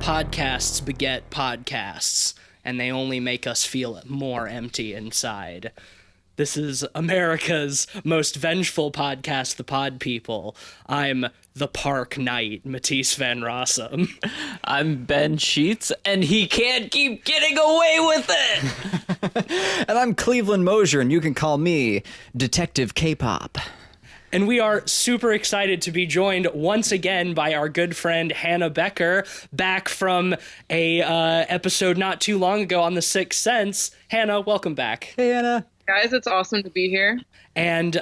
Podcasts beget podcasts, and they only make us feel more empty inside. This is America's most vengeful podcast, The Pod People. I'm the Park Knight, Matisse Van Rossum. I'm Ben Sheets, and he can't keep getting away with it! And I'm Cleveland Mosier, and you can call me Detective K-Pop. And we are super excited to be joined once again by our good friend Hannah Becker, back from a episode not too long ago on The Sixth Sense. Hannah, welcome back. Hey, Anna. Guys, it's awesome to be here. And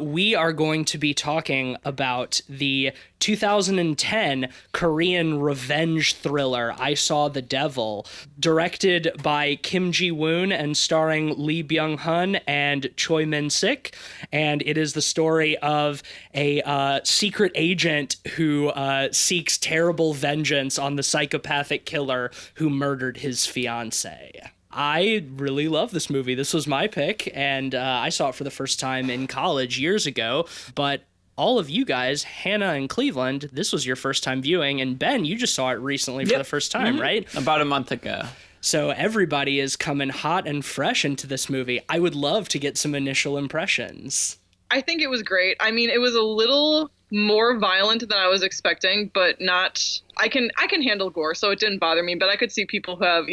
we are going to be talking about the 2010 Korean revenge thriller, I Saw the Devil, directed by Kim Ji-woon and starring Lee Byung-hun and Choi Min-sik. And it is the story of a secret agent who seeks terrible vengeance on the psychopathic killer who murdered his fiancée. I really love this movie. This was my pick, and I saw it for the first time in college years ago. But all of you guys, Hannah and Cleveland, this was your first time viewing, and Ben, you just saw it recently for the first time, right? About a month ago. So everybody is coming hot and fresh into this movie. I would love to get some initial impressions. I think it was great. I mean, it was a little more violent than I was expecting, but not... I can handle gore, so it didn't bother me, but I could see people who have,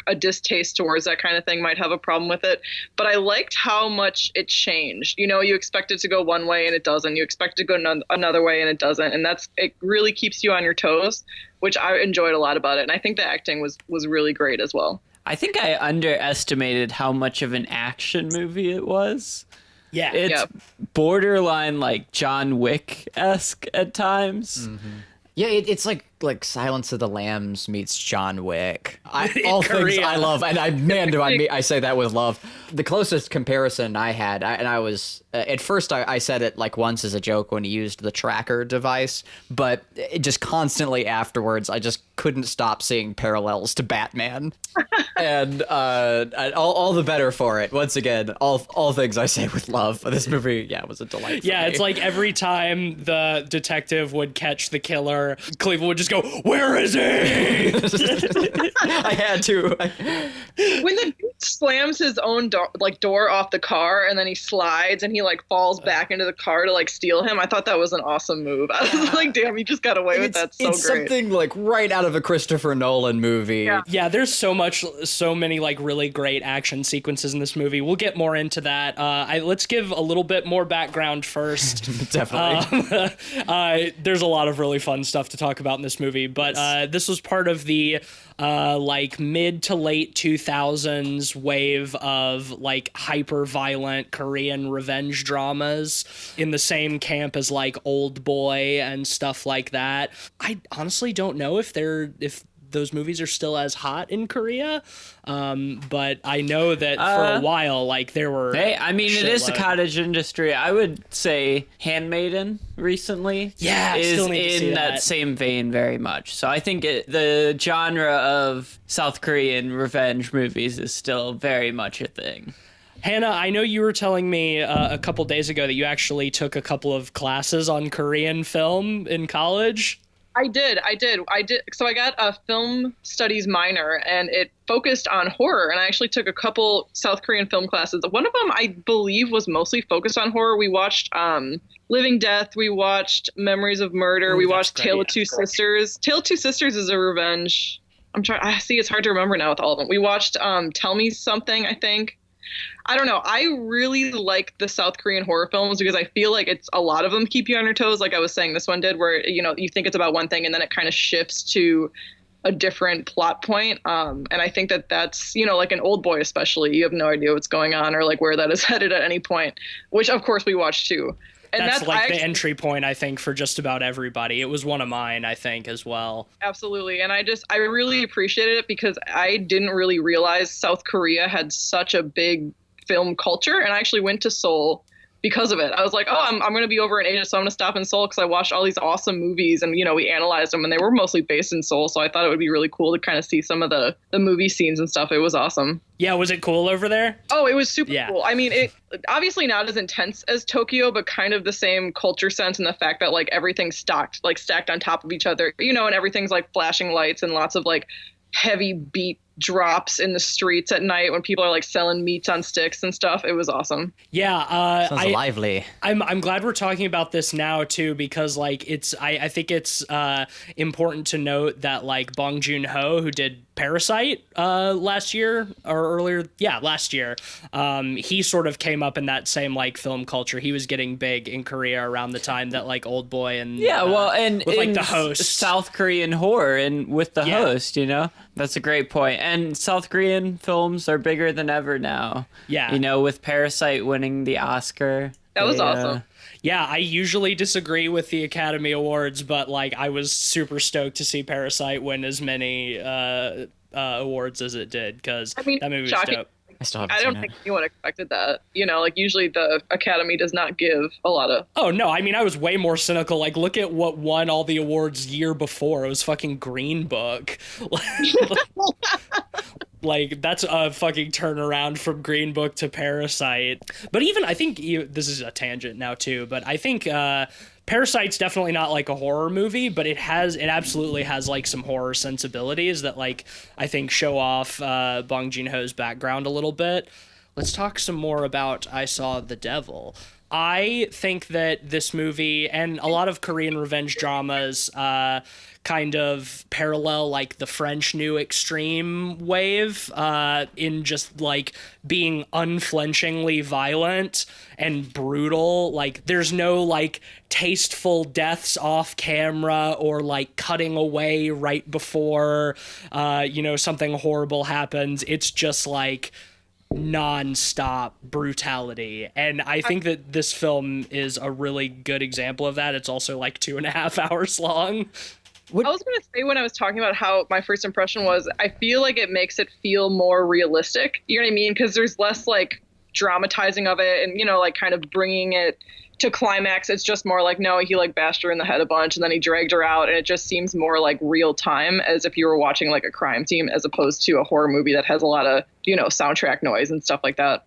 a distaste towards that kind of thing might have a problem with it. But I liked how much it changed. You expect it to go one way and it doesn't. You expect it to go another way and it doesn't. And it really keeps you on your toes, which I enjoyed a lot about it. And I think the acting was really great as well. I think I underestimated how much of an action movie it was. Yeah. It's borderline like John Wick-esque at times. Mm-hmm. Yeah, it's like Silence of the Lambs meets John Wick. All Korea. Things I love, and I say that with love. The closest comparison I had, I was at first I said it like once as a joke when he used the tracker device, but it just constantly afterwards I just couldn't stop seeing parallels to Batman, and all the better for it. Once again, all things I say with love. This movie, was a delight. Yeah, it's like every time the detective would catch the killer, Cleveland would just go, "Where is he?" I had to. When the dude slams his own door off the car and then he slides and he falls back into the car to steal him, I thought that was an awesome move. I was like, damn, he just got away with that. It's great. Something right out of a Christopher Nolan movie. Yeah, there's so many really great action sequences in this movie. We'll get more into that. Let's give a little bit more background first. Definitely. There's a lot of really fun stuff to talk about in this movie, but this was part of the mid to late 2000s wave of hyper violent Korean revenge dramas in the same camp as Old Boy and stuff like that. I honestly don't know if those movies are still as hot in Korea, but I know that for a while, there were... Hey, I mean, it is a cottage industry. I would say Handmaiden recently is in that same vein very much. So I think the genre of South Korean revenge movies is still very much a thing. Hannah, I know you were telling me a couple days ago that you actually took a couple of classes on Korean film in college. I did. So I got a film studies minor and it focused on horror. And I actually took a couple South Korean film classes. One of them, I believe, was mostly focused on horror. We watched Living Death. We watched Memories of Murder. We watched Tale of Two Sisters. Tale of Two Sisters is a revenge. It's hard to remember now with all of them. We watched Tell Me Something, I think. I don't know. I really like the South Korean horror films because I feel like a lot of them keep you on your toes. Like I was saying, this one did, where, you think it's about one thing and then it kind of shifts to a different plot point. And I think that's, like an Old Boy, especially, you have no idea what's going on or where that is headed at any point, which of course we watched too. And that's the entry point, I think, for just about everybody. It was one of mine, I think, as well. Absolutely. And I really appreciated it because I didn't really realize South Korea had such a big film culture. And I actually went to Seoul because of it. I was like, oh, I'm going to be over in Asia, so I'm going to stop in Seoul because I watched all these awesome movies and, we analyzed them and they were mostly based in Seoul. So I thought it would be really cool to kind of see some of the movie scenes and stuff. It was awesome. Yeah, was it cool over there? Oh, it was super cool. I mean, it obviously not as intense as Tokyo, but kind of the same culture sense and the fact that like everything's stacked on top of each other, and everything's like flashing lights and lots of like heavy beat drops in the streets at night when people are like selling meats on sticks and stuff. It was awesome. Yeah, sounds lively. I'm glad we're talking about this now too, because like I think it's important to note that like Bong Joon-ho, who did Parasite last year, he sort of came up in that same like film culture. He was getting big in Korea around the time that like Old Boy and and with like the host, South Korean horror, and with the host, that's a great point. And South Korean films are bigger than ever now. Yeah, with Parasite winning the Oscar. That was awesome. Yeah, I usually disagree with the Academy Awards, but like I was super stoked to see Parasite win as many awards as it did, because that movie was shocking. dope. I don't think anyone expected that. Like usually the Academy does not give a lot of. Oh no, I mean I was way more cynical. Like look at what won all the awards year before. It was fucking Green Book. Like that's a fucking turnaround from Green Book to Parasite. But even I think this is a tangent now too, but I think Parasite's definitely not like a horror movie, but it absolutely has like some horror sensibilities that like I think show off Bong Joon-ho's background a little bit. Let's talk some more about I Saw the Devil. I think that this movie and a lot of Korean revenge dramas kind of parallel like the French New Extreme wave in just like being unflinchingly violent and brutal. Like there's no like tasteful deaths off camera or like cutting away right before something horrible happens. It's just like non-stop brutality, and I think that this film is a really good example of that. It's also like 2.5 hours long. I was going to say when I was talking about how my first impression was, I feel like it makes it feel more realistic. You know what I mean? Because there's less like dramatizing of it and, like kind of bringing it to climax. It's just more like, no, he like bashed her in the head a bunch and then he dragged her out. And it just seems more like real time, as if you were watching like a crime scene as opposed to a horror movie that has a lot of, soundtrack noise and stuff like that.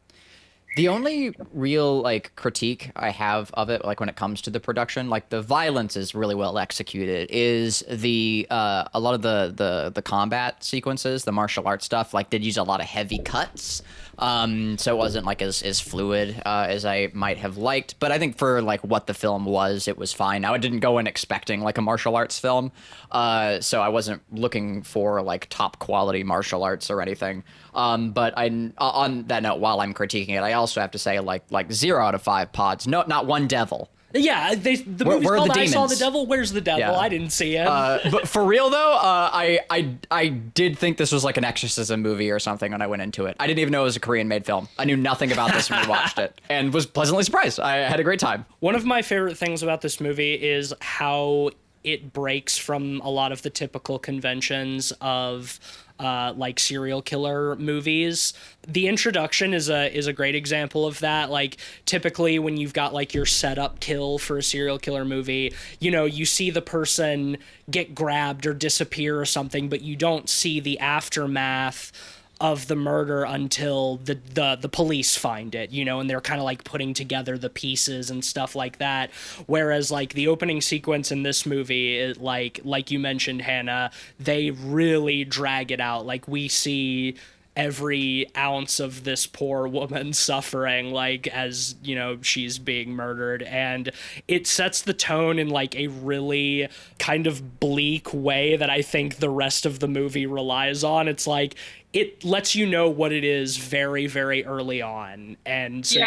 The only real like critique I have of it, like when it comes to the production, like the violence is really well executed, is the a lot of the combat sequences, the martial arts stuff, like did use a lot of heavy cuts. So it wasn't like as fluid as I might have liked, but I think for like what the film was, it was fine. Now I didn't go in expecting like a martial arts film, so I wasn't looking for like top quality martial arts or anything. But on that note, while I'm critiquing it, I also have to say like 0 out of 5 pods. No, not one devil. Yeah, the movie's called I Saw the Devil. Where's the devil? Yeah. I didn't see him. But for real though, I did think this was like an exorcism movie or something when I went into it. I didn't even know it was a Korean-made film. I knew nothing about this when we watched it, and was pleasantly surprised. I had a great time. One of my favorite things about this movie is how it breaks from a lot of the typical conventions of like serial killer movies. The introduction is a great example of that. Like typically when you've got like your setup kill for a serial killer movie, you see the person get grabbed or disappear or something, but you don't see the aftermath of the murder until the police find it, and they're kind of like putting together the pieces and stuff like that. Whereas like the opening sequence in this movie, like you mentioned, Hannah, they really drag it out. Like we see every ounce of this poor woman suffering, like as she's being murdered, and it sets the tone in like a really kind of bleak way that I think the rest of the movie relies on. It's like it lets you know what it is very, very early on, and so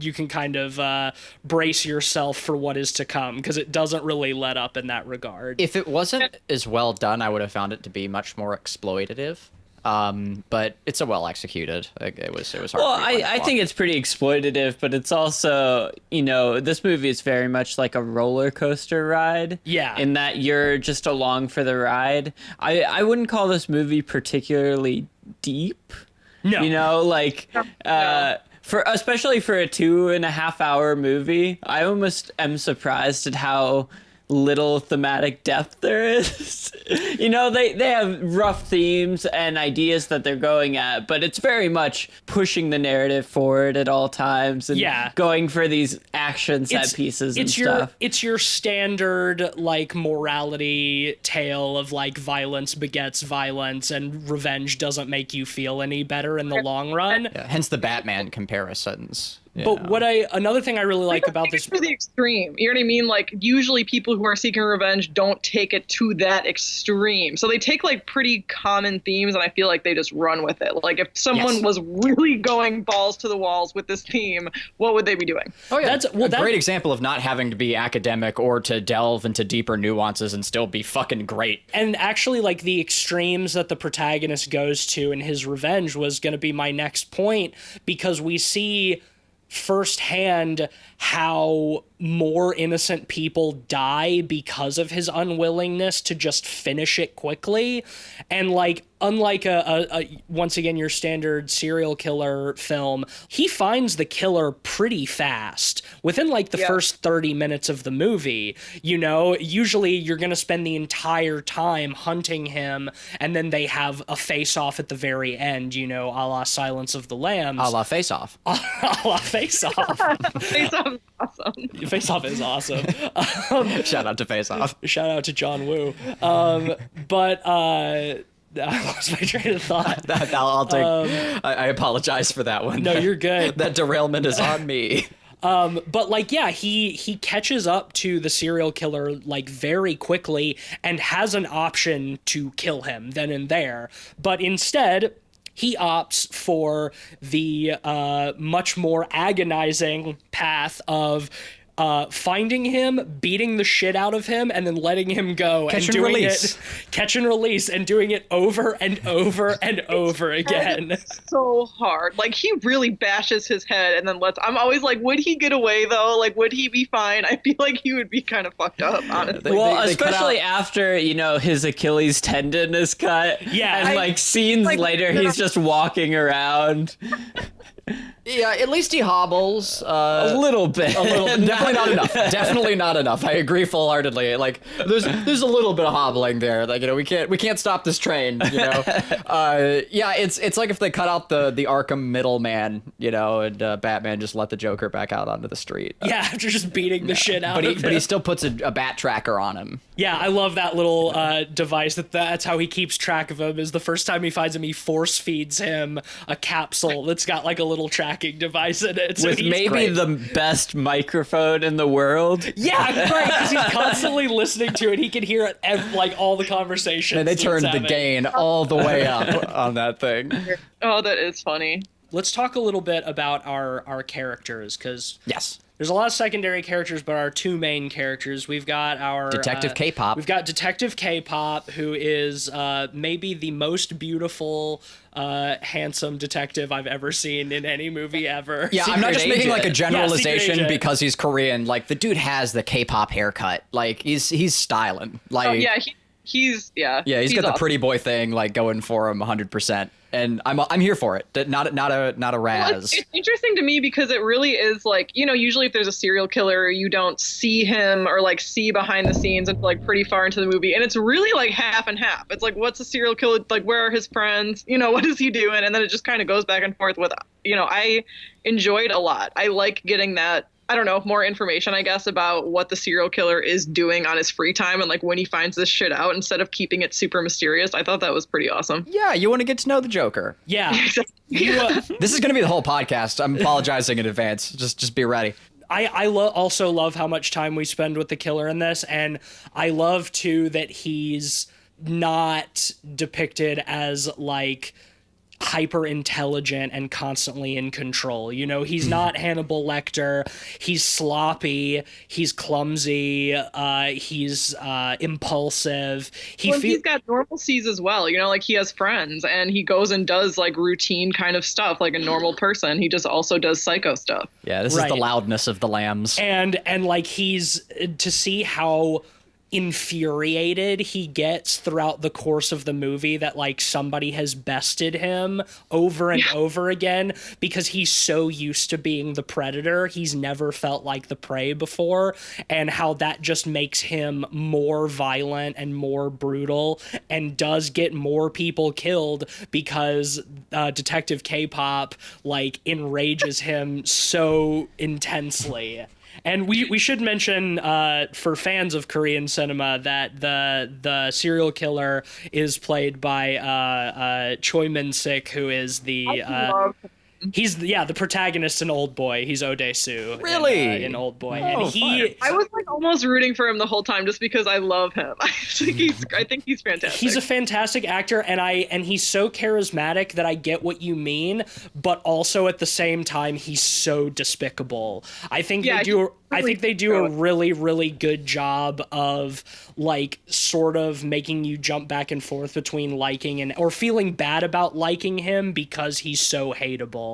you can kind of brace yourself for what is to come, because it doesn't really let up in that regard. If it wasn't as well done, I would have found it to be much more exploitative. But it's a well executed. Like, it was hard. Well, I think it's pretty exploitative, but it's also, this movie is very much like a roller coaster ride. Yeah. In that you're just along for the ride. I wouldn't call this movie particularly deep. No. especially for a 2.5 hour movie, I almost am surprised at how little thematic depth there is. You know, they have rough themes and ideas that they're going at, but it's very much pushing the narrative forward at all times and going for these action set pieces and stuff. It's your standard, like, morality tale of, like, violence begets violence and revenge doesn't make you feel any better in the long run. Yeah, hence the Batman comparisons. But another thing I really like about this for the extreme, you know what I mean? Like, usually people who are seeking revenge don't take it to that extreme. So they take like pretty common themes and I feel like they just run with it. Like if someone was really going balls to the walls with this theme, what would they be doing? Oh yeah, that's a great example of not having to be academic or to delve into deeper nuances and still be fucking great. And actually, like, the extremes that the protagonist goes to in his revenge was going to be my next point, because we see firsthand how more innocent people die because of his unwillingness to just finish it quickly. And like, unlike a once again your standard serial killer film, he finds the killer pretty fast within like the first 30 minutes of the movie. You know, usually you're gonna spend the entire time hunting him and then they have a face-off at the very end, you know, a la Silence of the Lambs. A la Face-Off. A la Face-Off. Face-Off is awesome. Face-Off is awesome. Shout out to Face-Off. Shout out to John Woo. But I lost my train of thought. I'll take. I apologize for that one. No, you're good. That derailment is on me. But like, yeah, he catches up to the serial killer like very quickly and has an option to kill him then and there. But instead, he opts for the much more agonizing path of finding him, beating the shit out of him, and then letting him go catch and release, and doing it over and over and over again. So hard. Like, he really bashes his head and then I'm always like, would he get away though? Like, would he be fine? I feel like he would be kind of fucked up, honestly. Well, especially after, you know, his Achilles tendon is cut. Yeah. And scenes later, he's just walking around. Yeah, at least he hobbles. A little bit. Definitely not enough. Definitely not enough. I agree full-heartedly. Like, there's a little bit of hobbling there. Like, you know, we can't stop this train, you know? Yeah, it's like if they cut out the Arkham middleman, you know, and Batman just let the Joker back out onto the street. Yeah, after just beating the shit out of him. But he still puts a bat tracker on him. Yeah, I love that little device. That's how he keeps track of him, is the first time he finds him, he force feeds him a capsule that's got like a little tracking device in it. So with maybe the best microphone in the world. Yeah, right, because he's constantly listening to it. He can hear it, like, all the conversations. And they turned the gain all the way up on that thing. Oh, that is funny. Let's talk a little bit about our characters, because yes, there's a lot of secondary characters, but our two main characters, we've got our Detective K-pop. We've got Detective K-pop, who is maybe the most beautiful, handsome detective I've ever seen in any movie ever. Yeah, I'm not just making like a generalization because he's Korean. Like, the dude has the K-pop haircut. Like, he's styling. Like, oh yeah, he's got awesome. The pretty boy thing like going for him 100%. And I'm here for it. Not a Raz. Well, it's interesting to me because it really is like, you know, usually if there's a serial killer, you don't see him or like see behind the scenes until like pretty far into the movie. And it's really like half and half. It's like, what's a serial killer? Like, where are his friends? You know, what is he doing? And then it just kind of goes back and forth with, you know, I enjoyed a lot. I like getting that, I don't know, more information, I guess, about what the serial killer is doing on his free time and like when he finds this shit out instead of keeping it super mysterious. I thought that was pretty awesome. Yeah, you want to get to know the Joker. Yeah. This is going to be the whole podcast. I'm apologizing in advance. Just be ready. I also love how much time we spend with the killer in this, and I love too that he's not depicted as like hyper intelligent and constantly in control. You know, he's not Hannibal Lecter. He's sloppy. He's clumsy. He's impulsive. He's got normalcies as well. You know, like he has friends and he goes and does like routine kind of stuff like a normal person. He just also does psycho stuff. Yeah, this is the loudness of the lambs. And like he's to see how infuriated he gets throughout the course of the movie that like somebody has bested him over and over again, because he's so used to being the predator. He's never felt like the prey before, and how that just makes him more violent and more brutal, and does get more people killed because Detective K-pop like enrages him so intensely. And we should mention, for fans of Korean cinema, that the serial killer is played by Choi Min-sik, who is the he's the protagonist in Old Boy. He's Ode-soo in Old Boy. Oh, and I was like almost rooting for him the whole time just because I love him. I think he's fantastic. He's a fantastic actor, and he's so charismatic that I get what you mean, but also at the same time he's so despicable. I think they do a really, really good job of like sort of making you jump back and forth between liking or feeling bad about liking him because he's so hateable.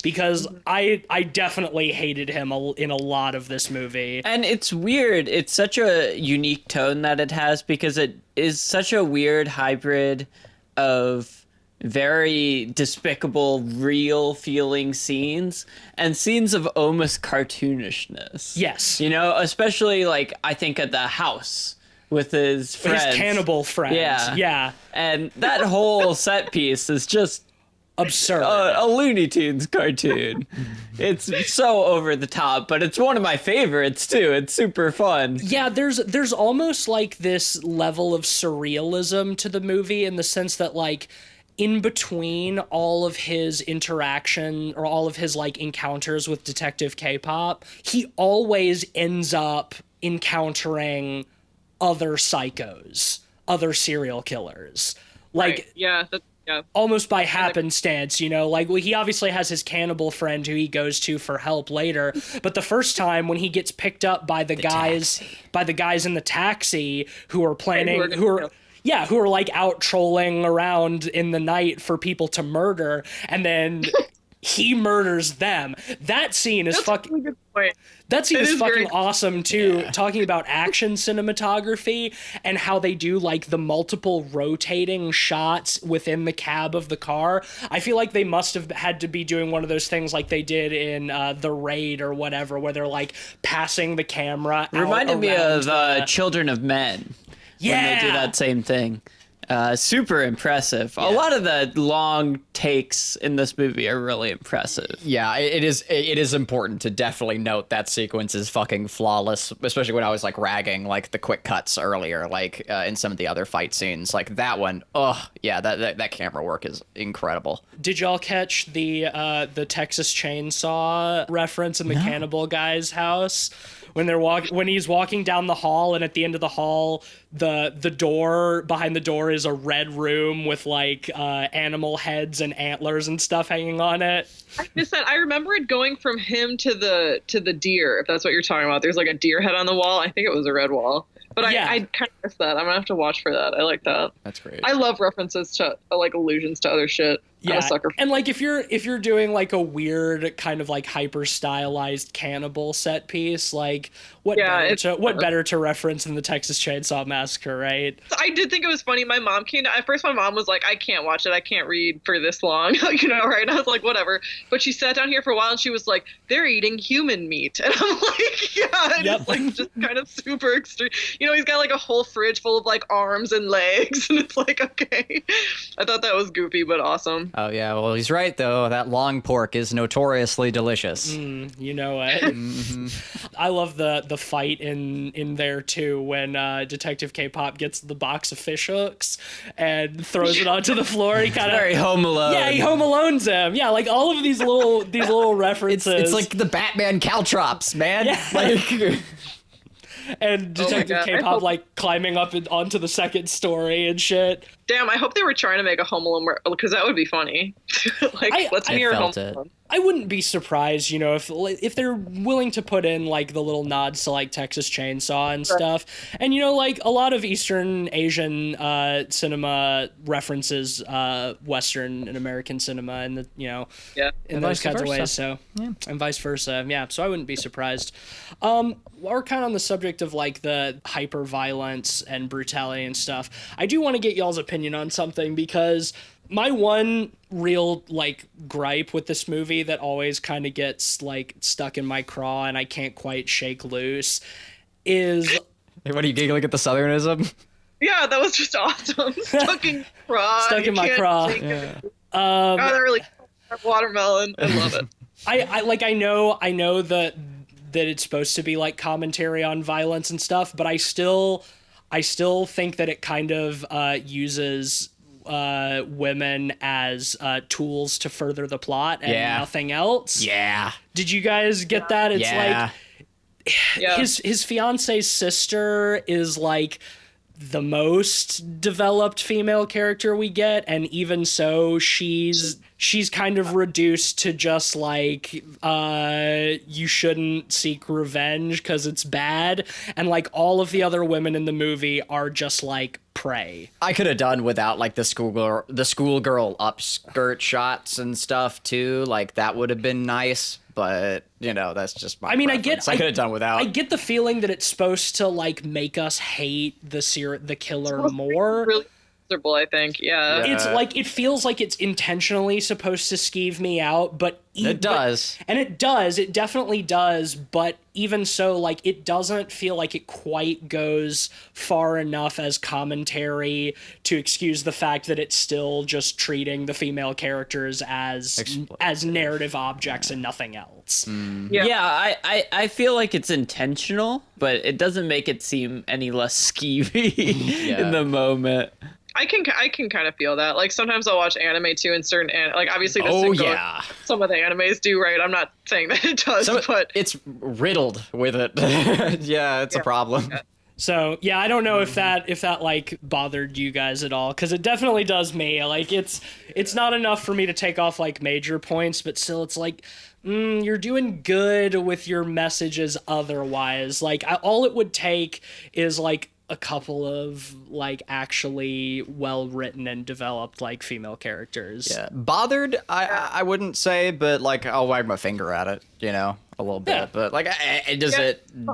Because I definitely hated him in a lot of this movie. And it's weird. It's such a unique tone that it has, because it is such a weird hybrid of very despicable, real feeling scenes and scenes of almost cartoonishness. Yes. You know, especially like I think at the house with his friends. His cannibal friends. Yeah. And that whole set piece is just absurd. A Looney Tunes cartoon. It's so over the top, but it's one of my favorites too. It's super fun. Yeah, there's almost like this level of surrealism to the movie, in the sense that like in between all of his interaction or all of his like encounters with Detective K-pop, he always ends up encountering other psychos, other serial killers. Like, right. Yeah. Almost by happenstance, you know, like he obviously has his cannibal friend who he goes to for help later, but the first time when he gets picked up by the guys in the taxi who are planning, who are like out trolling around in the night for people to murder, and then he murders them. That scene is fucking. Really good point. That scene is fucking awesome too. Yeah. Talking about action cinematography and how they do like the multiple rotating shots within the cab of the car. I feel like they must have had to be doing one of those things like they did in The Raid or whatever, where they're like passing the camera. Reminded me of Children of Men. Yeah, when they do that same thing. Super impressive. Yeah. A lot of the long takes in this movie are really impressive. Yeah, it is important to definitely note that sequence is fucking flawless, especially when I was like ragging like the quick cuts earlier, like in some of the other fight scenes. Like that one, that camera work is incredible. Did y'all catch the Texas Chainsaw reference in the cannibal guy's house? When he's walking down the hall, and at the end of the hall, the door behind the door is a red room with like animal heads and antlers and stuff hanging on it. I missed that. I remember it going from him to the deer, if that's what you're talking about. There's like a deer head on the wall. I think it was a red wall. But I kind of missed that. I'm gonna have to watch for that. I like that. That's great. I love references to like allusions to other shit. Yeah, I'm a sucker for and like if you're doing like a weird kind of like hyper stylized cannibal set piece, like what better to reference than the Texas Chainsaw Massacre, right? I did think it was funny. My mom came to, at first my mom was like, I can't watch it. I can't read for this long, you know, right? And I was like, whatever. But she sat down here for a while and she was like, they're eating human meat. And I'm like, yeah, and it's like just kind of super extreme. You know, he's got like a whole fridge full of like arms and legs. And it's like, okay. I thought that was goofy, but awesome. Oh, yeah. Well, he's right, though. That long pork is notoriously delicious. You know it. Mm-hmm. I love the fight in there, too, when Detective K-pop gets the box of fish hooks and throws it onto the floor. He kind of very Home Alone. Yeah, he Home Alones him. Yeah, like all of these little references. It's like the Batman caltrops, man. Yeah. Like... And Detective K-pop like climbing up onto the second story and shit. Damn, I hope they were trying to make a Home Alone, because that would be funny. Like, let's hear Home Alone. I wouldn't be surprised, if they're willing to put in like the little nods to like Texas Chainsaw and stuff. And like a lot of Eastern Asian cinema references Western and American cinema and in those kinds of ways. So and vice versa. Yeah. So I wouldn't be surprised. We're kind of on the subject of like the hyper violence and brutality and stuff. I do want to get y'all's opinion on something, because my one real like gripe with this movie that always kind of gets like stuck in my craw and I can't quite shake loose is Hey, what are you giggling at the Southernism? Yeah, that was just awesome. Stuck in craw. Stuck in my craw. Yeah. God, that really watermelon. I love it. I know that it's supposed to be like commentary on violence and stuff, but I still think that it kind of uses women as tools to further the plot and nothing else. Yeah. Did you guys get that? It's like his fiance's sister is like the most developed female character we get, and even so she's kind of reduced to just like you shouldn't seek revenge because it's bad, and like all of the other women in the movie are just like prey. I could have done without like the schoolgirl upskirt shots and stuff too. Like that would have been nice, but that's just my preference. I could have done without. I get the feeling that it's supposed to like make us hate the killer more. Really miserable, I think. Yeah. It's like it feels like it's intentionally supposed to skeeve me out, but it does. It definitely does, but even so, like it doesn't feel like it quite goes far enough as commentary to excuse the fact that it's still just treating the female characters as narrative objects and nothing else. I feel like it's intentional, but it doesn't make it seem any less skeevy in the moment. I can kind of feel that. Like sometimes I'll watch anime too, and certain like obviously some of the animes do, right? I'm not saying that it does, but it's riddled with it. It's a problem. Yeah. So I don't know if that like bothered you guys at all, because it definitely does me. Like it's not enough for me to take off like major points, but still it's like you're doing good with your messages otherwise. Like all it would take is like a couple of like actually well written and developed like female characters. Yeah, bothered I wouldn't say, but like I'll wag my finger at it, a little bit. Yeah. But like,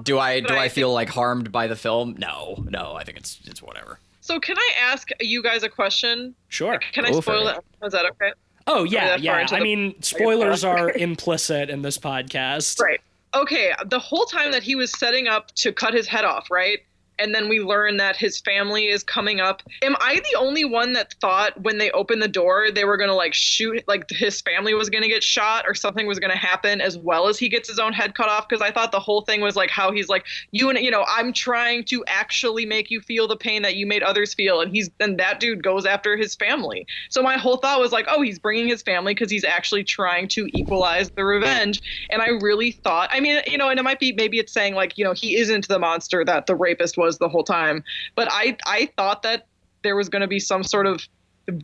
do I feel like harmed by the film? No, I think it's whatever. So can I ask you guys a question? Sure. Can I spoil it? Is that okay? Oh yeah. I mean, spoilers are implicit in this podcast. Right. Okay. The whole time that he was setting up to cut his head off, right? And then we learn that his family is coming up. Am I the only one that thought when they opened the door, they were going to like shoot, like his family was going to get shot or something was going to happen as well as he gets his own head cut off? Because I thought the whole thing was like how he's like, I'm trying to actually make you feel the pain that you made others feel. And that dude goes after his family. So my whole thought was like, oh, he's bringing his family because he's actually trying to equalize the revenge. And I really thought, and it might be, maybe it's saying like, he isn't the monster that the rapist was the whole time, but I thought that there was going to be some sort of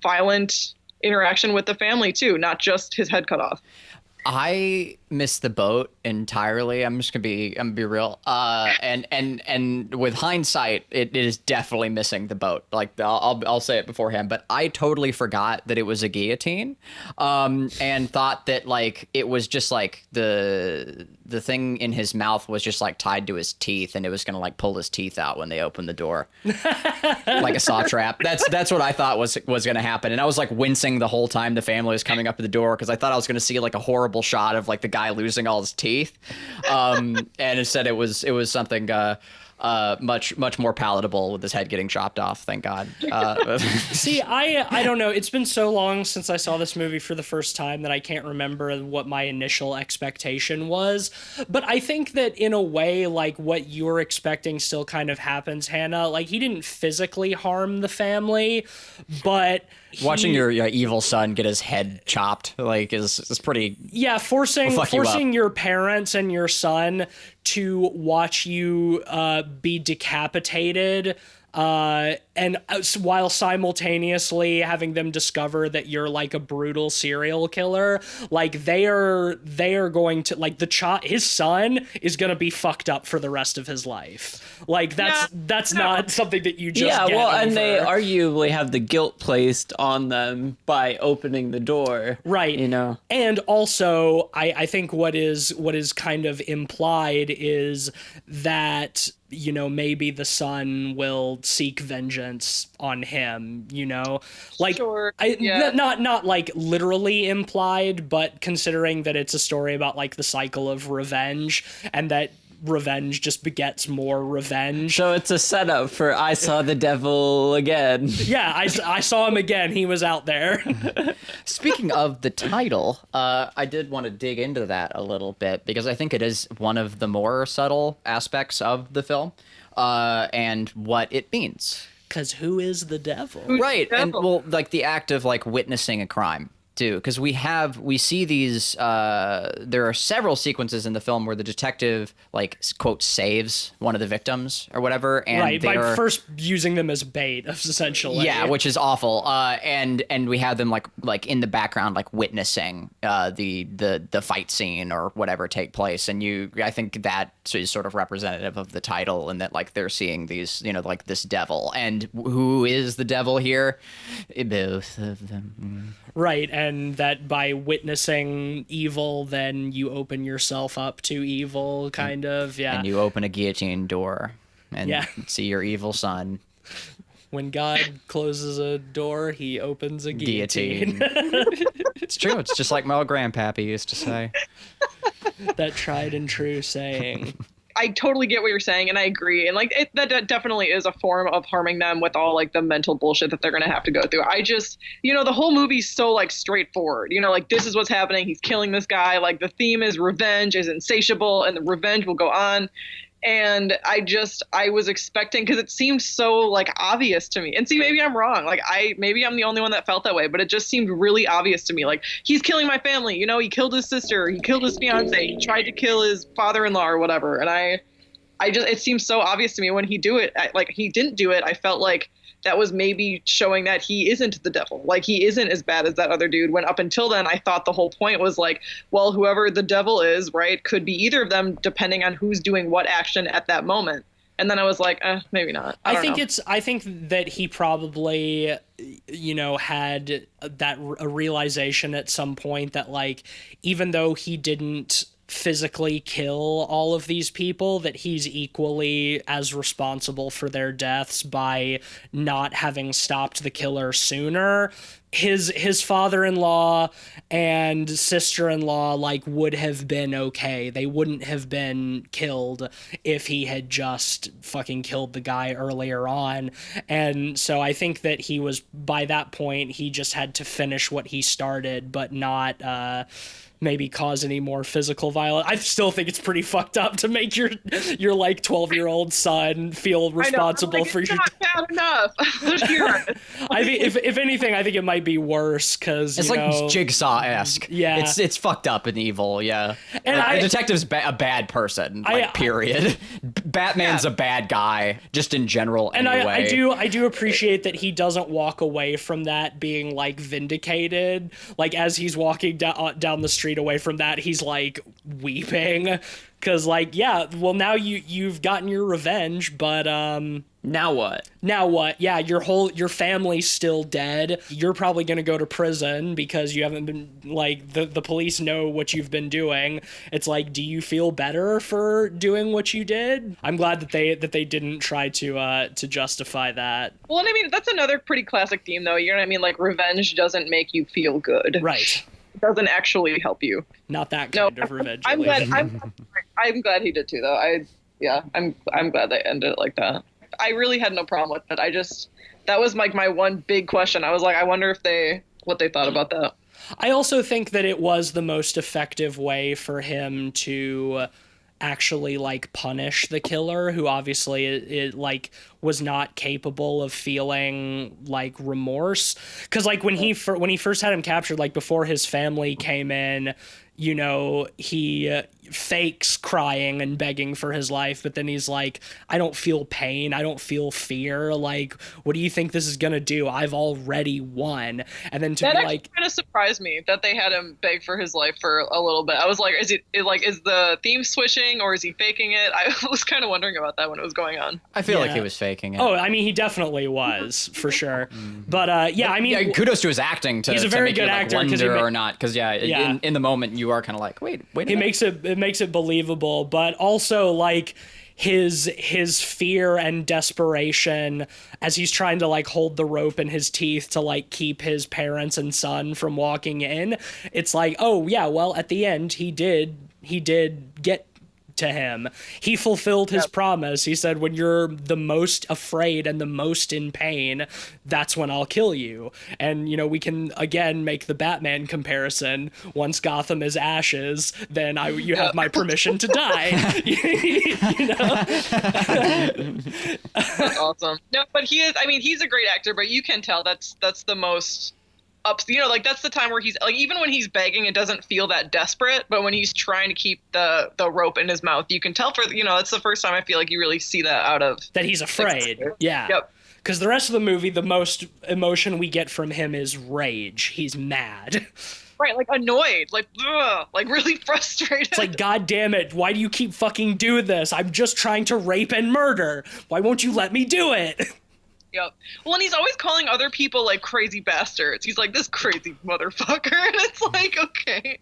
violent interaction with the family too, not just his head cut off. I missed the boat entirely. I'm gonna be real. And with hindsight, it is definitely missing the boat. Like I'll say it beforehand, but I totally forgot that it was a guillotine, and thought that like it was just like the thing in his mouth was just like tied to his teeth, and it was gonna like pull his teeth out when they opened the door, like a saw trap. That's what I thought was gonna happen, and I was like wincing the whole time the family was coming up to the door because I thought I was gonna see like a horrible shot of like the guy losing all his teeth, and instead it was something much more palatable with his head getting chopped off. Thank God. See, I don't know. It's been so long since I saw this movie for the first time that I can't remember what my initial expectation was. But I think that in a way, like what you're expecting still kind of happens, Hannah. Like he didn't physically harm the family, but watching your evil son get his head chopped like is pretty. Yeah, forcing your parents and your son to watch you be decapitated and while simultaneously having them discover that you're like a brutal serial killer, like they are going to like his son is gonna be fucked up for the rest of his life. Like that's not something that you just get over. And they arguably have the guilt placed on them by opening the door, right? And also I think what is kind of implied is that maybe the son will seek vengeance on him, like sure. Not like literally implied, but considering that it's a story about like the cycle of revenge and that revenge just begets more revenge. So it's a setup for I saw the devil again. Yeah, I saw him again. He was out there. Speaking of the title, I did want to dig into that a little bit because I think it is one of the more subtle aspects of the film and what it means. Because who is the devil? Right, and well, like the act of like witnessing a crime. Too, because we see these there are several sequences in the film where the detective like quote saves one of the victims or whatever, and right, by first using them as bait essentially. Yeah, which is awful. And we have them like in the background like witnessing the fight scene or whatever take place, and I think that is sort of representative of the title, and that like they're seeing these like this devil, and who is the devil here? Both of them. Right, and that by witnessing evil, then you open yourself up to evil, kind of, yeah. And you open a guillotine door and see your evil son. When God closes a door, he opens a guillotine. It's true. It's just like my old grandpappy used to say. That tried and true saying. I totally get what you're saying, and I agree. And like that definitely is a form of harming them with all like the mental bullshit that they're gonna have to go through. I just, the whole movie's so like straightforward. Like this is what's happening. He's killing this guy. Like the theme is revenge is insatiable, and the revenge will go on. And I was expecting, because it seemed so like obvious to me. And see, maybe I'm wrong. Like maybe I'm the only one that felt that way, but it just seemed really obvious to me. Like he's killing my family. He killed his sister. He killed his fiance. He tried to kill his father-in-law or whatever. And it seems so obvious to me when he didn't do it. I felt like that was maybe showing that he isn't the devil. Like he isn't as bad as that other dude, when up until then I thought the whole point was like, well, whoever the devil is, right, could be either of them depending on who's doing what action at that moment. And then I was like, maybe not. I think that he probably, had a realization at some point that like, even though he didn't physically kill all of these people, that he's equally as responsible for their deaths by not having stopped the killer sooner. His father-in-law and sister-in-law like would have been okay. They wouldn't have been killed if he had just fucking killed the guy earlier on. And so I think that he was, by that point, he just had to finish what he started, but not maybe cause any more physical violence. I still think it's pretty fucked up to make your like 12-year-old son feel responsible for your. Not bad enough. I think if anything, I think it might be worse because it's like Jigsaw-esque. Yeah, it's fucked up and evil. Yeah, and the detective's a bad person. Period. Batman's a bad guy just in general. And anyway. I do appreciate that he doesn't walk away from that being like vindicated. Like as he's walking down the street away from that, he's like weeping because like, yeah, well now you've gotten your revenge, but now what? Yeah, your family's still dead. You're probably gonna go to prison because you haven't been like the police know what you've been doing. It's like, do you feel better for doing what you did? I'm glad that they didn't try to justify that. Well, and I mean that's another pretty classic theme though. You know what I mean? Like revenge doesn't make you feel good. Right. Doesn't actually help you. Not that kind of revenge. I'm glad he did too, though. I'm glad they ended it like that. I really had no problem with it. That was like my one big question. I was like, I wonder what they thought about that. I also think that it was the most effective way for him to actually like punish the killer, who obviously it like was not capable of feeling like remorse. Because like when he first had him captured, like before his family came in, you know, he fakes crying and begging for his life, but then he's like, I don't feel pain, I don't feel fear, like what do you think this is gonna do? I've already won. And then that actually kind of surprised me that they had him beg for his life for a little bit. I was like, is the theme switching or is he faking it? I was kind of wondering about that when it was going on. I feel like he was faking it. Oh, I mean, he definitely was, for sure. But I mean, kudos to his acting. He's a very good actor, wonder or not, because in the moment you are kind of like, wait a minute. It makes it believable, but also like his fear and desperation as he's trying to like hold the rope in his teeth to like keep his parents and son from walking in. It's like, oh yeah, well at the end he did get to him. He fulfilled his promise. He said, when you're the most afraid and the most in pain, that's when I'll kill you. And, you know, we can again make the Batman comparison. Once Gotham is ashes, then you have my permission to die. You know? That's awesome. No, but he's a great actor, but you can tell that's the most ups, you know, like that's the time where he's like, even when he's begging, it doesn't feel that desperate, but when he's trying to keep the rope in his mouth, you can tell that's the first time I feel like you really see that out of that he's afraid. Yeah. Yep. Because the rest of the movie, the most emotion we get from him is rage. He's mad. Right, like annoyed, like ugh, like really frustrated. It's like, God damn it, why do you keep fucking doing this? I'm just trying to rape and murder. Why won't you let me do it? Yep. Well, and he's always calling other people like crazy bastards. He's like, this crazy motherfucker. And it's like, okay.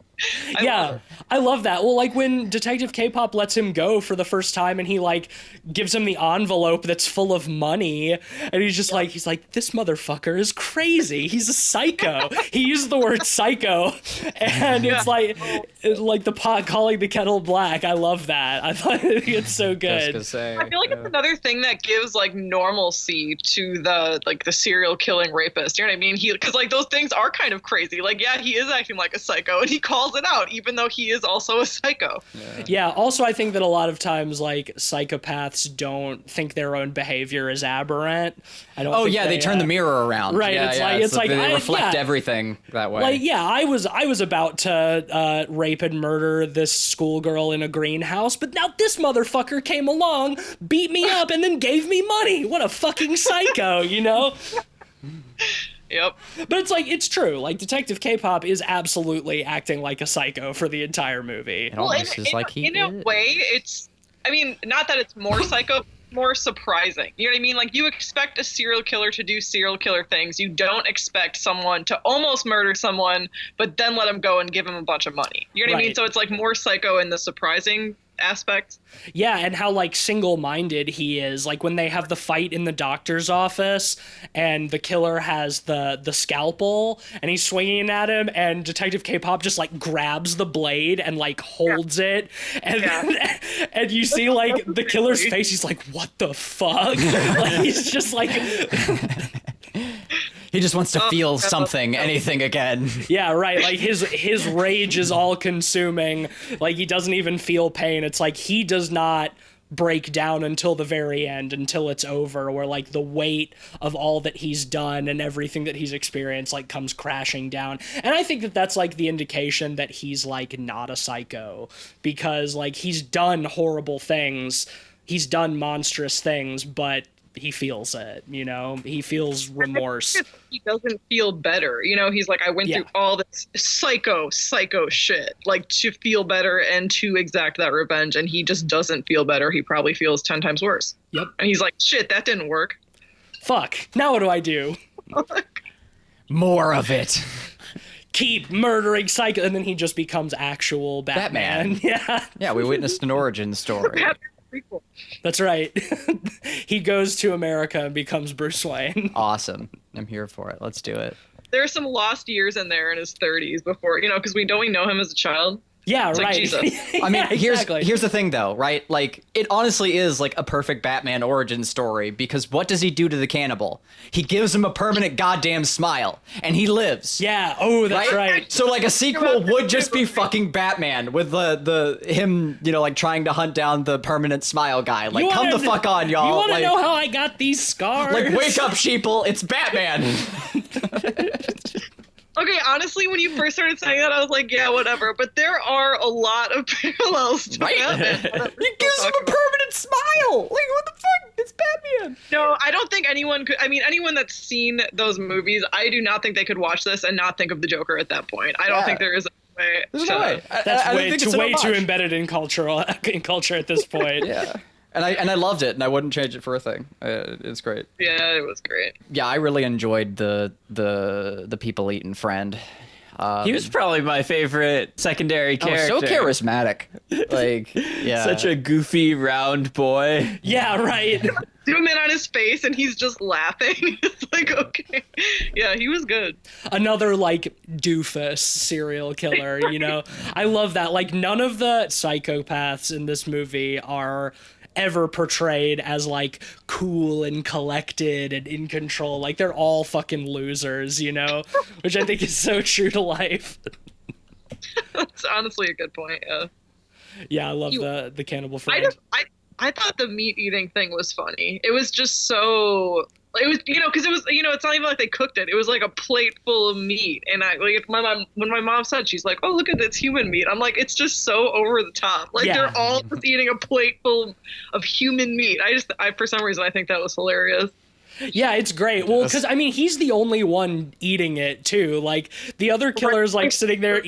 I love that. Well, like when Detective K-pop lets him go for the first time and he like gives him the envelope that's full of money. And he's just he's like, this motherfucker is crazy. He's a psycho. He used the word psycho. And it's like the pot calling the kettle black. I love that. I thought it's so good. I feel like it's another thing that gives like normalcy to the serial killing rapist. You know what I mean? Because like those things are kind of crazy. Like, yeah, he is acting like a psycho and he calls it out, even though he is also a psycho. Yeah. Also, I think that a lot of times, like, psychopaths don't think their own behavior is aberrant. I don't. They turn the mirror around. Right. It's like they reflect everything that way. Like, yeah, I was about to rape and murder this schoolgirl in a greenhouse, but now this motherfucker came along, beat me up, and then gave me money. What a fucking psycho, you know? Yep. But it's like, it's true. Like, Detective K-pop is absolutely acting like a psycho for the entire movie. In a way, it's, I mean, not that it's more psycho, more surprising. You know what I mean? Like, you expect a serial killer to do serial killer things. You don't expect someone to almost murder someone, but then let him go and give him a bunch of money. You know what I mean? So it's like more psycho in the surprising aspect. Yeah, and how like single-minded he is. Like when they have the fight in the doctor's office and the killer has the scalpel and he's swinging at him and Detective K-pop just like grabs the blade and like holds it and and you see like the killer's face. He's like, what the fuck? Like he's just like he just wants to feel something, anything again. Yeah, right. Like his rage is all consuming. Like he doesn't even feel pain. It's like he does not break down until the very end, until it's over, where like the weight of all that he's done and everything that he's experienced like comes crashing down. And I think that that's like the indication that he's like not a psycho, because like he's done horrible things. He's done monstrous things, but he feels it, you know? He feels remorse. He doesn't feel better. You know, he's like, I went through all this psycho shit, like to feel better and to exact that revenge. And he just doesn't feel better. He probably feels 10 times worse. Yep. And he's like, shit, that didn't work. Fuck. Now what do I do? More of it. Keep murdering psycho. And then he just becomes actual Batman. Yeah. Yeah, we witnessed an origin story. Prequel. That's right. He goes to America and becomes Bruce Wayne. Awesome. I'm here for it. Let's do it. There's some lost years in there in his 30s before, you know, because we know him as a child. Yeah, right. Jesus. I mean, exactly. here's the thing, though, right? Like, it honestly is like a perfect Batman origin story, because what does he do to the cannibal? He gives him a permanent goddamn smile, and he lives. Yeah. Oh, that's right. So like a sequel would just be fucking Batman with the him, like trying to hunt down the permanent smile guy. Like, come the fuck on, y'all. You want to like, know how I got these scars? Like, wake up, sheeple! It's Batman. Okay, honestly, when you first started saying that, I was like, yeah, whatever. But there are a lot of parallels to Batman. He gives him a permanent smile. Like, what the fuck? It's Batman. No, I don't think anyone could. I mean, anyone that's seen those movies, I do not think they could watch this and not think of the Joker at that point. I don't think there is a way. There's no way. That's way too embedded in culture at this point. Yeah. And I loved it, and I wouldn't change it for a thing. It's great. Yeah, it was great. Yeah, I really enjoyed the people eating friend. He was probably my favorite secondary character. So charismatic. Like, yeah. Such a goofy, round boy. Yeah, right. Zoom in on his face, and he's just laughing. It's like, okay. Yeah, he was good. Another, like, doofus serial killer, I love that. Like, none of the psychopaths in this movie are ever portrayed as like cool and collected and in control. Like, they're all fucking losers, which I think is so true to life. That's honestly a good point. Yeah. Yeah, I love the cannibal friend. I thought the meat eating thing was funny. It was just so. It was, because it was, it's not even like they cooked it. It was like a plate full of meat. And when my mom said, she's like, oh, look at this human meat. I'm like, it's just so over the top. Like, they're all just eating a plate full of human meat. For some reason, I think that was hilarious. Yeah, it's great. Well, because, I mean, he's the only one eating it, too. Like, the other killer's, like, sitting there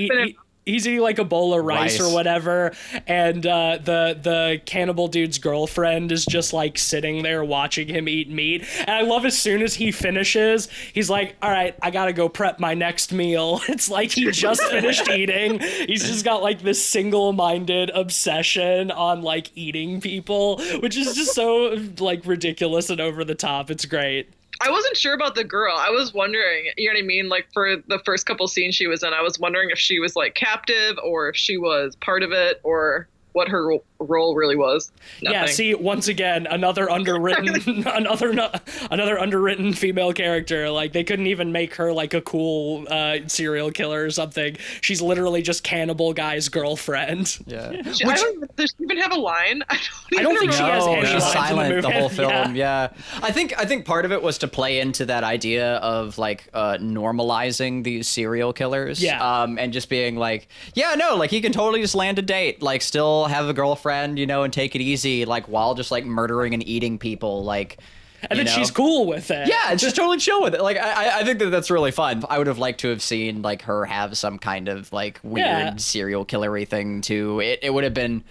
he's eating like a bowl of rice or whatever, and the cannibal dude's girlfriend is just like sitting there watching him eat meat. And I love, as soon as he finishes, he's like, all right, I gotta go prep my next meal. It's like he just finished eating. He's just got like this single-minded obsession on like eating people, which is just so like ridiculous and over the top. It's great. I wasn't sure about the girl. I was wondering, you know what I mean? Like, for the first couple scenes she was in, I was wondering if she was like captive or if she was part of it or what her role really was. Nothing. Yeah, see, once again, another underwritten another underwritten female character. Like, they couldn't even make her like a cool serial killer or something. She's literally just cannibal guy's girlfriend. Yeah. Does she even have a line? I don't think she has any she's lines silent in the movie. whole film. Yeah. I think part of it was to play into that idea of like normalizing these serial killers. Yeah. And just being like, yeah, no, like he can totally just land a date, like still have a girlfriend, and take it easy, like while just like murdering and eating people, like. And then she's cool with it. Yeah, she's totally chill with it. Like, I think that's really fun. I would have liked to have seen like her have some kind of like weird serial killery thing too. It would have been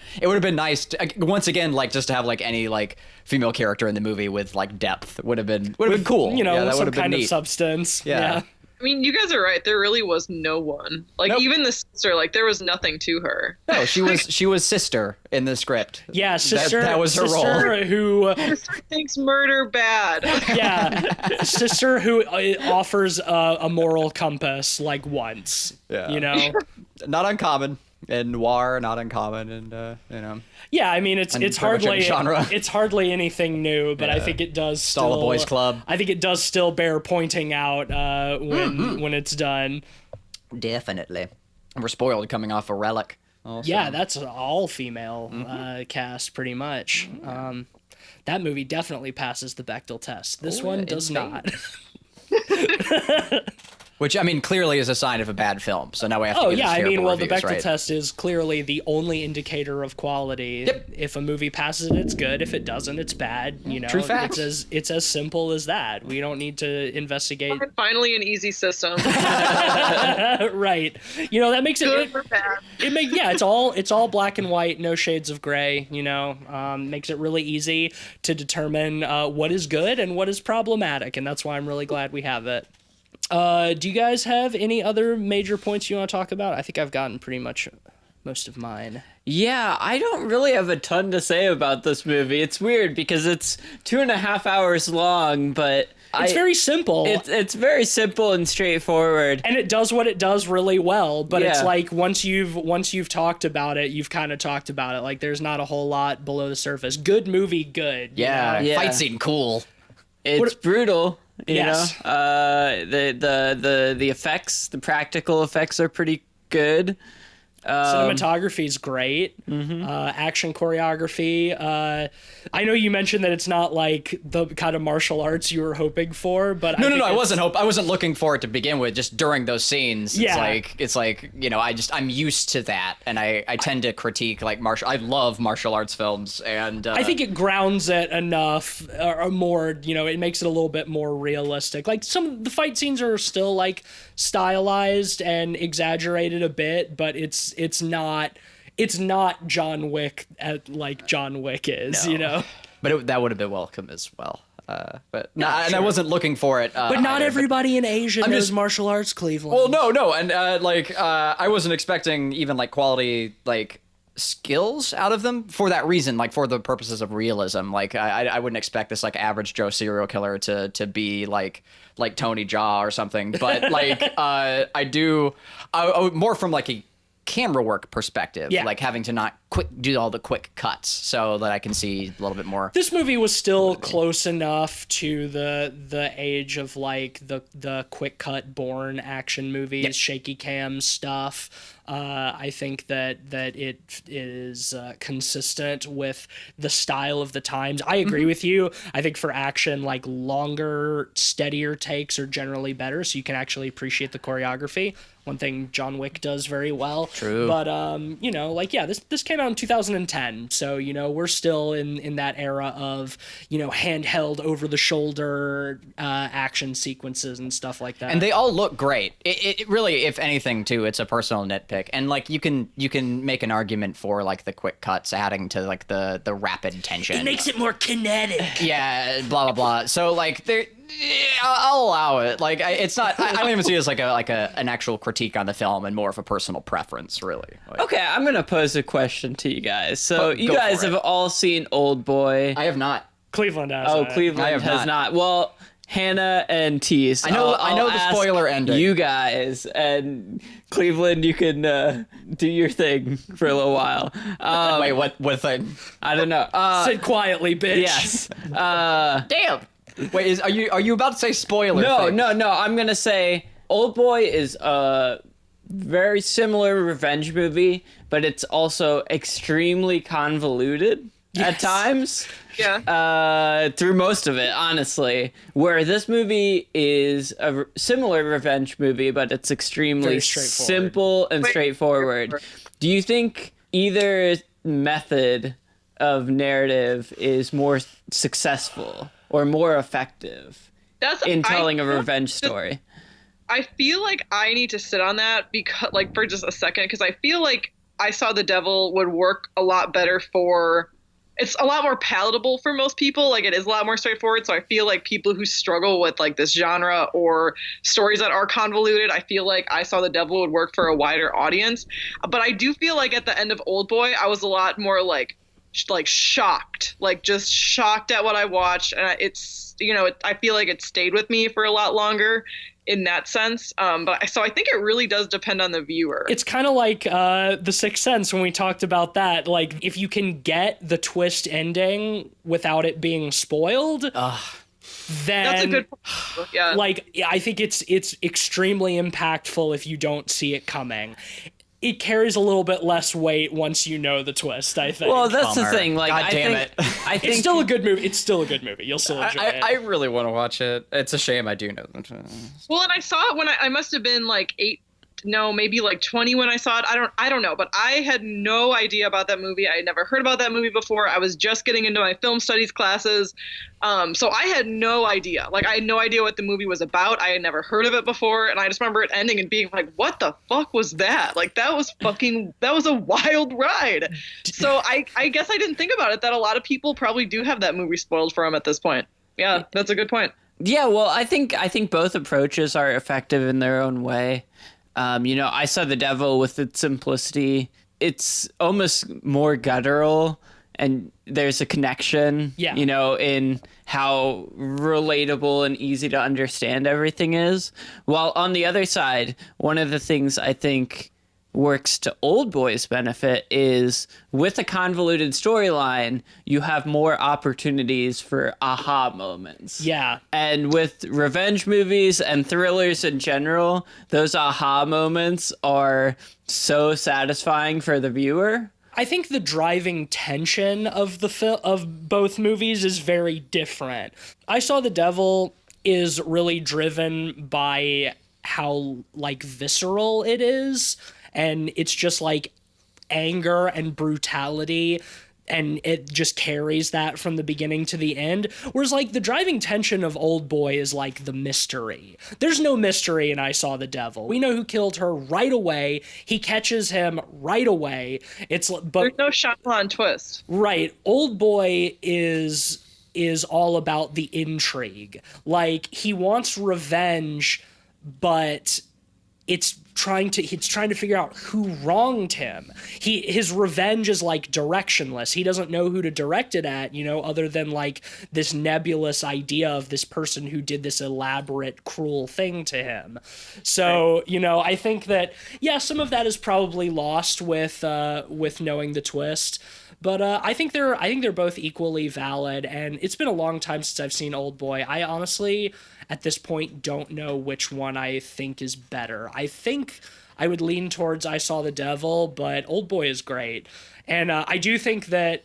nice to, once again, like just to have like any like female character in the movie with like depth would have been cool. That some kind of substance. Yeah. I mean, you guys are right. There really was no one. Like, even the sister, like, there was nothing to her. No, she was sister in the script. Yeah, sister. That was her role. Who sister thinks murder bad. Yeah, sister who offers a moral compass like once. Yeah. Not uncommon. And noir, not uncommon, and Yeah, I mean it's hardly genre. It's hardly anything new, but I think it does still. All a boys club. I think it does still bear pointing out when it's done. Definitely. We're spoiled coming off a Relic. Also. Yeah, that's an all female cast pretty much. That movie definitely passes the Bechdel test. This one does not. Which, I mean, clearly is a sign of a bad film. So now we have to get I mean, well, the Bechdel right? test is clearly the only indicator of quality. Yep. If a movie passes it, it's good. If it doesn't, it's bad. True facts. It's as simple as that. We don't need to investigate. Finally, an easy system. Right. That makes good it or bad. It's all black and white, no shades of gray. Makes it really easy to determine what is good and what is problematic, and that's why I'm really glad we have it. Do you guys have any other major points you want to talk about? I think I've gotten pretty much most of mine. Yeah, I don't really have a ton to say about this movie. It's weird because it's 2.5 hours long, but It's very simple. It's very simple and straightforward. And it does what it does really well, but Yeah. it's like once you've talked about it, you've kind of talked about it. Like there's not a whole lot below the surface. Good movie, good. you Yeah, know? Yeah. fight scene, cool. It's brutal. You Yes. know, the effects, the practical effects are pretty good. Cinematography is great. Action choreography. I know you mentioned that it's not like the kind of martial arts you were hoping for, but No, think I wasn't looking for it to begin with. Just during those scenes, Yeah. it's like you know, I'm used to that, and I tend to critique like I love martial arts films, and I think it grounds it enough, or more. You know, it makes it a little bit more realistic. Like some of the fight scenes are still like stylized and exaggerated a bit, but it's not John Wick like John Wick is. No. You know. But that would have been welcome as well. And I wasn't looking for it. But not either, everybody in Asia knows just- martial arts, Cleveland. Well, no, and I wasn't expecting even like quality like skills out of them for that reason, like for the purposes of realism. Like I wouldn't expect this like average Joe serial killer to be like Tony Jaa or something. But like I more from like a camera work perspective, Yeah. like having to not do all the quick cuts so that I can see a little bit more. This movie was still close enough to the age of like the quick cut Bourne action movies, shaky cam stuff. I think that it is consistent with the style of the times. I agree with you. I think for action, like longer, steadier takes are generally better, so you can actually appreciate the choreography. One thing John Wick does very well. True. But you know, like this came out in 2010, so you know we're still in that era of handheld, over the shoulder action sequences and stuff like that. And they all look great. It really, if anything, too, it's a personal nitpick. And like you can make an argument for like the quick cuts adding to like the rapid tension. It makes it more kinetic. Yeah, blah blah blah. So like I'll allow it. Like it's not. I don't even see it as like an actual critique on the film, and more of a personal preference, really. Like, Okay, I'm gonna pose a question to you guys. So you go guys for it. have all seen Old Boy. I have not. Cleveland has. Oh, it. Cleveland I have has not. not. Well, Hannah and Tease. I know I'll the ask spoiler ending. You guys and Cleveland, you can do your thing for a little while. Wait, what thing? I don't know. Sit quietly, bitch. Yes. Damn. Wait, are you about to say spoiler? No, thing? no. I'm gonna say Old Boy is a very similar revenge movie, but it's also extremely convoluted at times. Yeah. Through most of it, honestly. Where this movie is a similar revenge movie, but it's extremely Very straightforward. simple and straightforward. Do you think either method of narrative is more successful or more effective in telling a revenge story? I feel like I need to sit on that because, like, for just a second, because I feel like I Saw the Devil would work a lot better for. It's a lot more palatable for most people. Like, it is a lot more straightforward. So I feel like people who struggle with like this genre or stories that are convoluted, I feel like I Saw the Devil would work for a wider audience. But I do feel like at the end of Old Boy, I was a lot more like shocked, like just shocked at what I watched. And it's, I feel like it stayed with me for a lot longer in that sense. So I think it really does depend on the viewer. It's kind of like The Sixth Sense when we talked about that. Like, if you can get the twist ending without it being spoiled, then That's a good point. Yeah. like I think it's extremely impactful if you don't see it coming. It carries a little bit less weight once you know the twist, I think. Well, that's Bummer. the thing. Like, God damn it. I think it's still a good movie. It's still a good movie. You'll still enjoy it. I really want to watch it. It's a shame I do know that. Well, and I saw it when I must have been like 20 when I saw it. I don't know, but I had no idea about that movie. I had never heard about that movie before. I was just getting into my film studies classes. So I had no idea. Like, I had no idea what the movie was about. I had never heard of it before. And I just remember it ending and being like, what the fuck was that? Like, that was a wild ride. So I guess I didn't think about it that a lot of people probably do have that movie spoiled for them at this point. Yeah, that's a good point. Yeah, well, I think both approaches are effective in their own way. I Saw the Devil with its simplicity. It's almost more guttural and there's a connection, you know, in how relatable and easy to understand everything is. While on the other side, one of the things I think works to Old Boy's benefit is with a convoluted storyline, you have more opportunities for aha moments. Yeah. And with revenge movies and thrillers in general, those aha moments are so satisfying for the viewer. I think the driving tension of of both movies is very different. I Saw the Devil is really driven by how like visceral it is, and it's just like anger and brutality, and it just carries that from the beginning to the end. Whereas like the driving tension of Old Boy is like the mystery. There's no mystery in I Saw the Devil. We know who killed her right away. He catches him right away. But there's no Shyamalan twist. Right. Old Boy is all about the intrigue. Like he wants revenge, but it's trying to figure out who wronged him. His revenge is like directionless. He doesn't know who to direct it at, you know, other than like this nebulous idea of this person who did this elaborate, cruel thing to him. So, you know, I think that some of that is probably lost with knowing the twist. But I think they're both equally valid, and it's been a long time since I've seen Old Boy. I honestly, at this point, don't know which one I think is better. I think I would lean towards I Saw the Devil, but Old Boy is great. And I do think that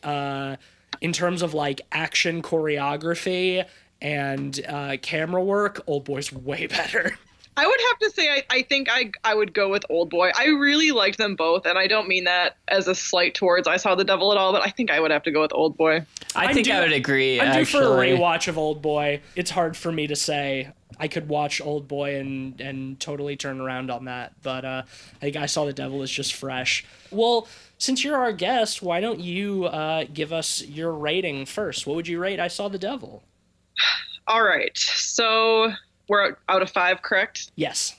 in terms of like action choreography and camera work, Old Boy's way better. I would have to say I think I would go with Old Boy. I really liked them both, and I don't mean that as a slight towards I Saw the Devil at all, but I think I would have to go with Old Boy. I think I would agree, I'm due for a rewatch of Old Boy. It's hard for me to say. I could watch Old Boy and totally turn around on that, but I think I Saw the Devil is just fresh. Well, since you're our guest, why don't you give us your rating first? What would you rate I Saw the Devil? All right, so we're out of 5, correct? Yes.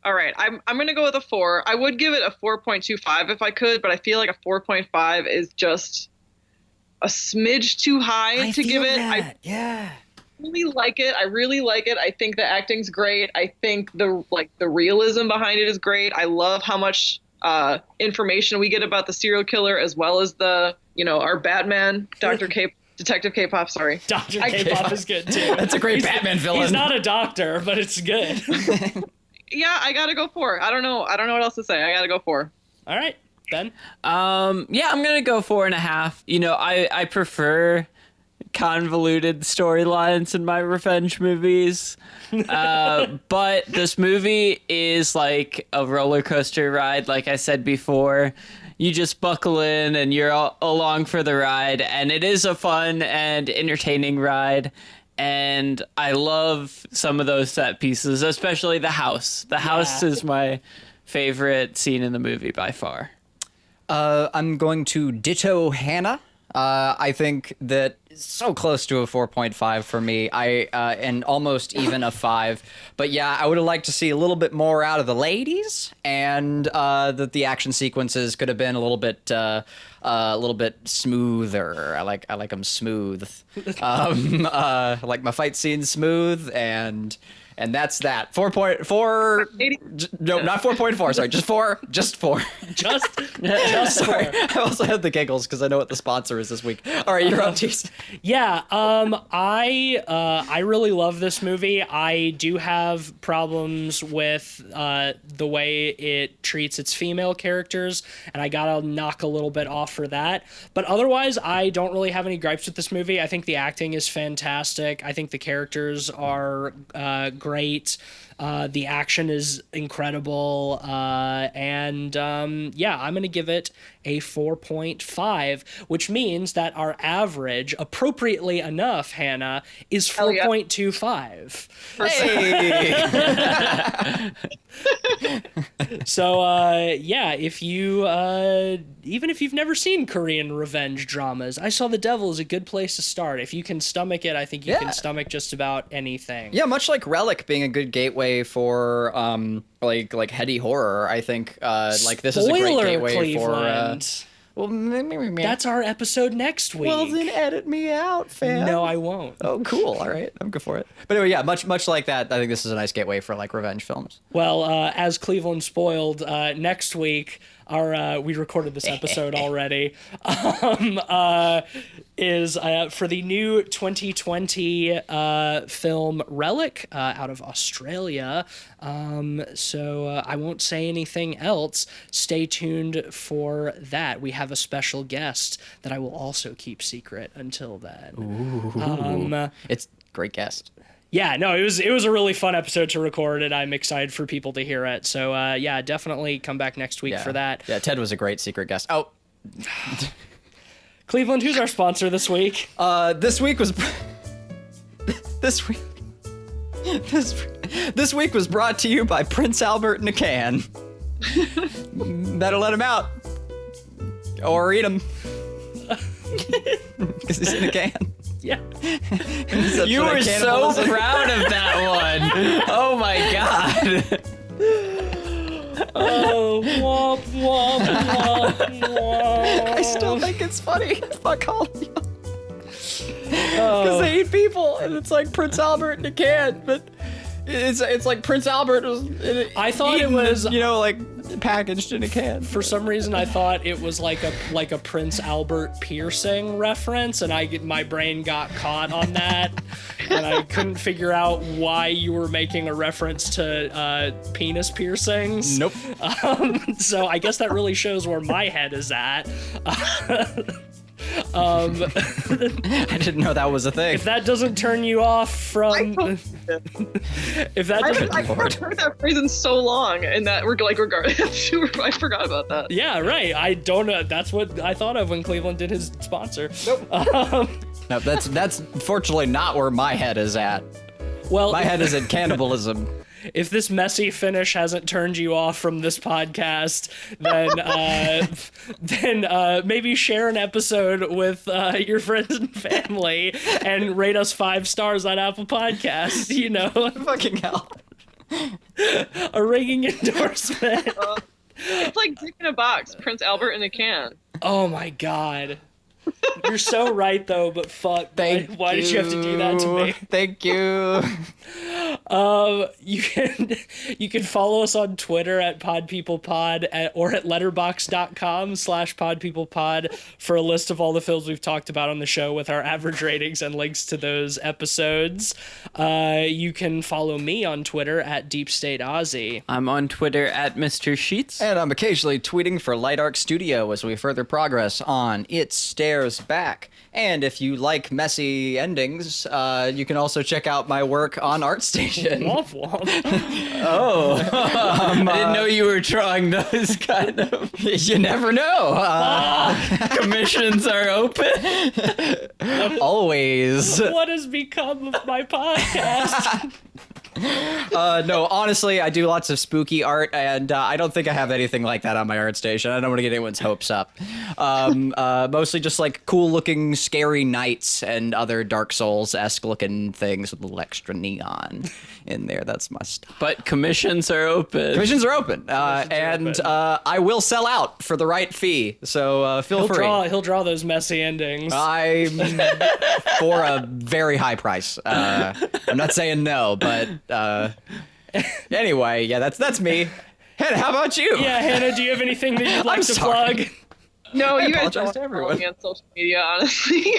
All right, I'm going to go with a 4. I would give it a 4.25 if I could, but I feel like a 4.5 is just a smidge too high to give it. I really like it. I think the acting's great. I think the realism behind it is great. I love how much information we get about the serial killer, as well as our Batman, Detective K-pop, sorry. Dr. K-pop is good too. That's a great Batman villain. He's not a doctor, but it's good. Yeah, I gotta go 4. I don't know what else to say. I gotta go 4. All right, Ben. I'm gonna go 4.5. You know, I prefer convoluted storylines in my revenge movies, but this movie is like a roller coaster ride. Like I said before, you just buckle in and you're all along for the ride, and it is a fun and entertaining ride. And I love some of those set pieces, especially the house. The house is my favorite scene in the movie by far. I'm going to ditto Hannah. I think that so close to a 4.5 for me. And almost even a 5. But yeah, I would have liked to see a little bit more out of the ladies, and that the action sequences could have been a little bit smoother. I like them smooth. I like my fight scenes smooth, and that's that. 4.4. No, not 4.4. Sorry, just 4. Just 4. Just sorry. 4. I also had the giggles because I know what the sponsor is this week. All right, you're up, Tease. Yeah, I really love this movie. I do have problems with the way it treats its female characters, and I gotta knock a little bit off for that. But otherwise, I don't really have any gripes with this movie. I think the acting is fantastic. I think the characters are great. The action is incredible. And I'm going to give it a 4.5, which means that our average, appropriately enough, Hannah, is 4.25. Hey! So, if you, even if you've never seen Korean revenge dramas, I Saw the Devil is a good place to start. If you can stomach it, I think you can stomach just about anything. Yeah, much like Relic being a good gateway for like heady horror, I think this is a great gateway Cleveland. for Well, That's our episode next week. Well, then edit me out, fam. No, I won't. Oh, cool. All right, I'm good for it. But anyway, yeah, much like that, I think this is a nice gateway for like revenge films. Well, as Cleveland spoiled, next week, we recorded this episode already, is for the new 2020 film Relic out of Australia. So I won't say anything else. Stay tuned for that. We have a special guest that I will also keep secret until then. Ooh. It's a great guest. Yeah, no, it was a really fun episode to record, and I'm excited for people to hear it. So, yeah, definitely come back next week for that. Yeah, Ted was a great secret guest. Oh, Cleveland, who's our sponsor this week? This week was brought to you by Prince Albert in a can. Better let him out, or eat him, because he's in a can. Yeah. You were so proud of that one. Oh my god. Oh, womp, womp, womp, womp. I still think it's funny. Fuck all of you. Because they eat people, and it's like Prince Albert in a can, but it's like Prince Albert was. I thought it was, like packaged in a can. For some reason, I thought it was like a Prince Albert piercing reference, and my brain got caught on that, and I couldn't figure out why you were making a reference to penis piercings. Nope. So I guess that really shows where my head is at. I didn't know that was a thing. If that doesn't turn you off from, if that doesn't, I've heard that phrase in so long, and that we're like regardless. I forgot about that. Yeah, right. I don't know. That's what I thought of when Cleveland did his sponsor. Nope. No, that's fortunately not where my head is at. Well, my head is at cannibalism. If this messy finish hasn't turned you off from this podcast, then maybe share an episode with your friends and family and rate us 5 stars on Apple Podcasts. Fucking hell. A ringing endorsement. It's like Dick in a box, Prince Albert in a can. Oh my god. You're so right though, but fuck. Why did you have to do that to me? Thank you. You can follow us on Twitter at PodPeoplePod or at letterboxd.com/PodPeoplePod for a list of all the films we've talked about on the show with our average ratings and links to those episodes. You can follow me on Twitter at DeepStateAussie. I'm on Twitter at Mr. Sheets. And I'm occasionally tweeting for Light Arc Studio as we further progress on It Stares Back. And if you like messy endings, you can also check out my work on ArtStation. Womp womp. Oh. I didn't know you were drawing those kind of... You never know. Commissions are open. Always. What has become of my podcast? No, honestly, I do lots of spooky art, and I don't think I have anything like that on my ArtStation. I don't want to get anyone's hopes up. Mostly just like cool looking scary knights and other Dark Souls-esque looking things with a little extra neon in there. That's my stuff. But commissions are open. Commissions are open. I will sell out for the right fee, so feel free. He'll draw those messy endings. I'm for a very high price. I'm not saying no, but anyway, yeah, that's me. Hannah, how about you? Yeah, Hannah, do you have anything that you'd like to plug? No, I you guys apologize don't to everyone. follow me on social media, honestly.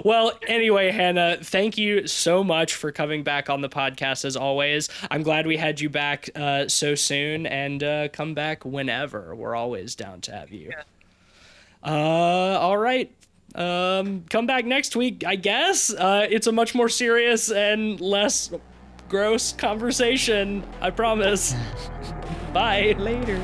Well, anyway, Hannah, thank you so much for coming back on the podcast as always. I'm glad we had you back so soon, and come back whenever. We're always down to have you. Yeah. All right. Come back next week, I guess. It's a much more serious and less gross conversation, I promise. Bye. Later.